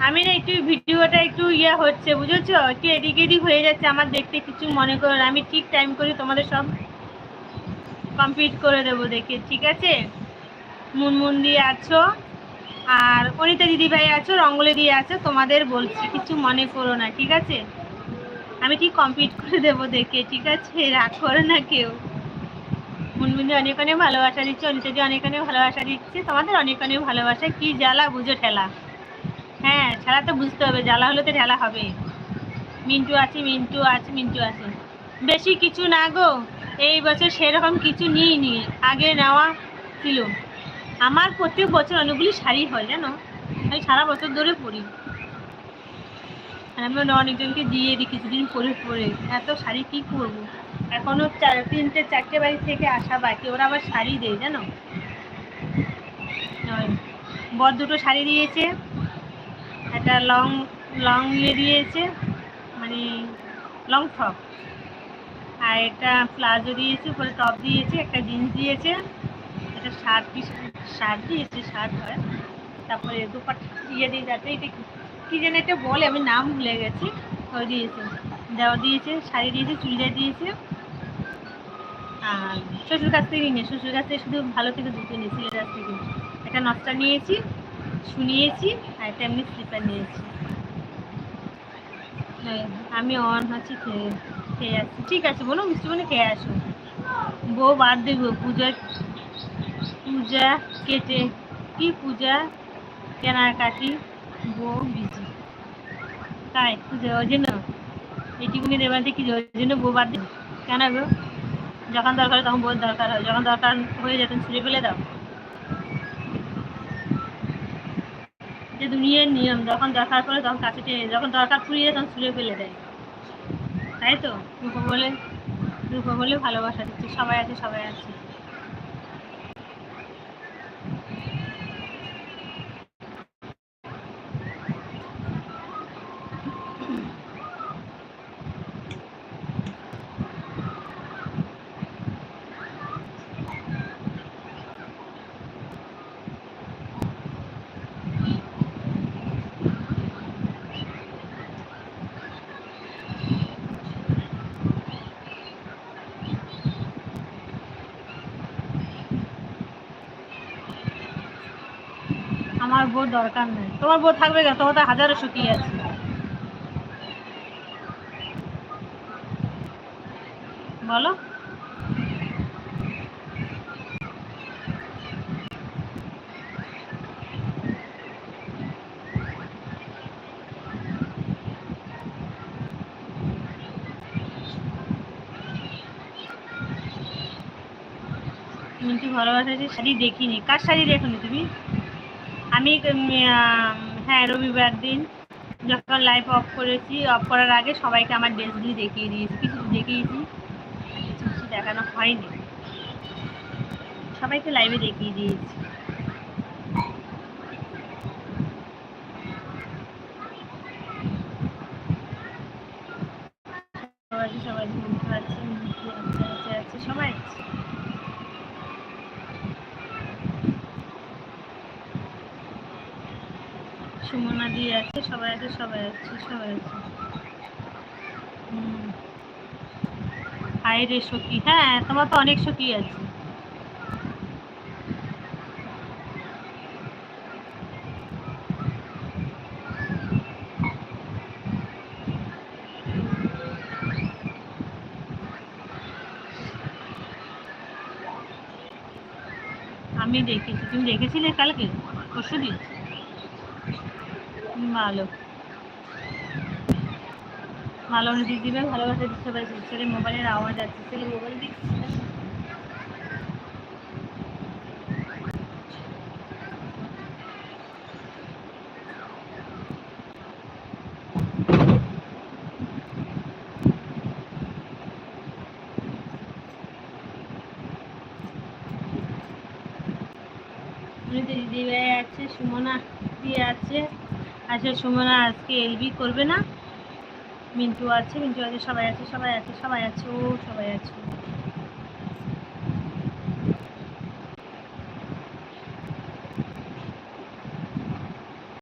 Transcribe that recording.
আমি না একটু ভিডিওটা একটু হচ্ছে বুঝেছো, একটু এদিক এদিক হয়ে যাচ্ছে, আমার দেখতে কিছু মনে করো, আমি ঠিক টাইম করে তোমাদের সব কমপ্লিট করে দেবো দেখে, ঠিক আছে? মুনমুন দিয়ে আছো, আর অনিতা দিদি ভাই আছো, রঙ্গলে দিয়ে আছো, তোমাদের বলছি কিছু মনে করো না, ঠিক আছে? আমি ঠিক কমপ্লিট করে দেবো দেখে, ঠিক আছে? রাগ করো না কেউ। মুনমুনি অনেক অনেক ভালোবাসা দিচ্ছে, অনিতা দি অনেক অনেক ভালোবাসা দিচ্ছে, তোমাদের অনেক অনেক ভালোবাসা। কি জ্বালা বুঝো ঠেলা। হ্যাঁ, ঠেলা তো বুঝতে হবে, জ্বালা হলে তো ঠেলা হবে। মিন্টু আছে, মিন্টু আছে, মিন্টু আছে। বেশি কিছু না গো, এই বছর সেরকম কিছু নিইনি, আগে নেওয়া ছিল। আমার প্রত্যেক বছর অনেকগুলি শাড়ি হয় জানো, আমি সারা বছর ধরে পরি, আর আমি অনেকজনকে দিয়ে দিই কিছুদিন পরে পরে। এত শাড়ি কি করবো, এখনো 3-4টে বাড়ি থেকে আসা বাকি, ওরা আবার শাড়ি দেয় জানো। বর দুটো শাড়ি দিয়েছে, একটা লং লং দিয়েছে, মানে লং ফ্রক, আর একটা প্লাজো দিয়েছে, উপরে টপ দিয়েছে, একটা জিন্স দিয়েছে, একটা শার্ট শার্ট দিয়েছে, শার্ট হয়, তারপরে দুপাট্টা দিয়ে যাতে এটা কি যেন একটা বলে, আমি নাম ভুলে গেছি, ওই দিয়েছে, দেওয়া দিয়েছে, শাড়ি দিয়েছে, চুড়িদার দিয়েছে। আর শ্বশুর কাছ থেকে নিয়ে, শ্বশুর কাছ থেকে শুধু ভালো থেকে দুটো নিয়েছি, ছেলের কাছ থেকে একটা নকশা নিয়েছি, শুনিয়েছি, আর একটা এমনি স্লিপার নিয়েছি। আমি অন হচ্ছি, খেয়ে আসছি, ঠিক আছে বলো, মিষ্টি বলে খেয়ে আসো। বউ বাদ দেবো, পূজা কেটে, কি পূজা কেনাকাটি, বউ বিজি, তাই পুজো ওই জন্য এইটুকুনি দেবেন কি, ওই জন্য বউ বাদ দেবো কেন গো? যখন দরকার হয় তখন বউর দরকার হয়, যখন দরকার হয়ে যেতেন ছুঁড়ে ফেলে দাও, যে দুনিয়ার নিয়ম, যখন দরকার পড়ে তখন কাছে টেনে, যখন দরকার ফুরিয়ে তখন ছুঁড়ে ফেলে দেয়, তাই তো? রূপা বলে ভালোবাসা দিচ্ছে, সবাই আছে, সবাই আছে। আমার বউ দরকার নেই, তোমার বউ থাকবে কেন, তোমার তো হাজারো সুখী আছে। বলো, মিন্টু ভালোবাসা যে শাড়ি দেখিনি, কার শাড়ি দেখনি তুমি? আমি হ্যাঁ, রবিবার দিন যখন লাইভ অফ করেছি, অফ করার আগে সবাইকে আমার ড্রেসগুলি দেখিয়ে দিয়েছি, কিছু দেখিয়েছি, কিছু কিছু দেখানো হয়নি, সবাইকে লাইভে দেখিয়ে দিয়েছি। সবাই সবাই মিন্টু আছে, মিন্টু আছে, সবাই আছে। সুমনা দিয়ে আছে, সবাই আছে, সবাই আছে, সবাই আছে। হায় রে সখী, হ্যাঁ তোমার তো অনেক সখী আছে। আমি দেখেছি, তুমি দেখেছিলে কালকে, পরশুদিন? ভালো, ভালো দিদি ভাই ভালোবাসা দিচ্ছে, সবাই ছেলে মোবাইলের আওয়াজ আছে, ছেলে মোবাইল দিচ্ছে। দিদি ভাই আছে, সুমনা দিয়ে আছে, আচ্ছা সুমনা আজকে এলবি করবে না, মিন্টু আছে, সবাই আছে, সবাই আছে, সবাই আছে, ও সবাই আছে।